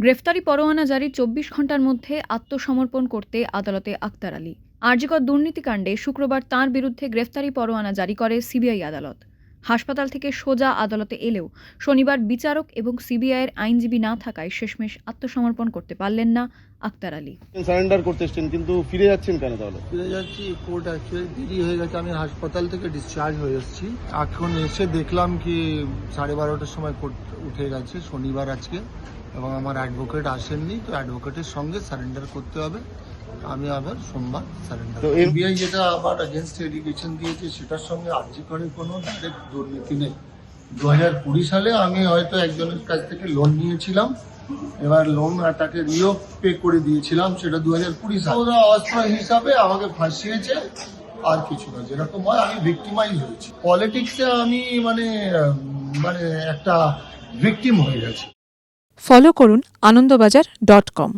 গ্রেফতারি পরোয়ানা জারির ২৪ ঘণ্টার মধ্যে আত্মসমর্পণ করতে আদালতে আক্তার আলী। আরজিকর দুর্নীতিকাণ্ডে শুক্রবার তাঁর বিরুদ্ধে গ্রেফতারি পরোয়ানা জারি করে সিবিআই আদালত। হাসপাতাল থেকে সোজা আদালতে এলেও শনিবার বিচারক এবং সিবিআইয়ের আইনজীবী না থাকায় শেষমেশ আত্মসমর্পণ করতে পারলেন না আক্তার আলী। সারেন্ডার করতে এসেছেন, কিন্তু ফিরে যাচ্ছেন কেন তাহলে? ফিরে যাচ্ছি, কোর্ট অ্যাকচুয়ালি দেরি হয়ে গেছে। আমি হাসপাতাল থেকে ডিসচার্জ হয়ে এসেছি। এখন এসে দেখলাম কি 12:30টার সময় কোর্ট উঠে গেছে, শনিবার আজকে, এবং আমার অ্যাডভোকেট আসেননি। তো অ্যাডভোকেটের সঙ্গে সারেন্ডার করতে হবে। আমি আবার সোমবার সারেন্ডার। তো এফবিআই যেটা আবার এগেনস্ট এলিগেশন দিয়েছে সেটার সঙ্গে আরজিকরের কোনো ডাইরেক্ট দুর্নীতি নেই। 2020 সালে আমি হয়তো একজনের কাছ থেকে লোন নিয়েছিলাম, এবার লোন তাকে রিও পে করে দিয়েছিলাম, সেটা 2020 সালে। ওরা অস্ত্র হিসাবে আমাকে ফাঁসিয়েছে, আর কিছু না। যেরকম হয় আমি ভিক্টিমাইজ হয়েছি পলিটিক্সে, আমি মানে একটা ভিকটিম হয়ে গেছি। ফলো করুন আনন্দবাজার.com।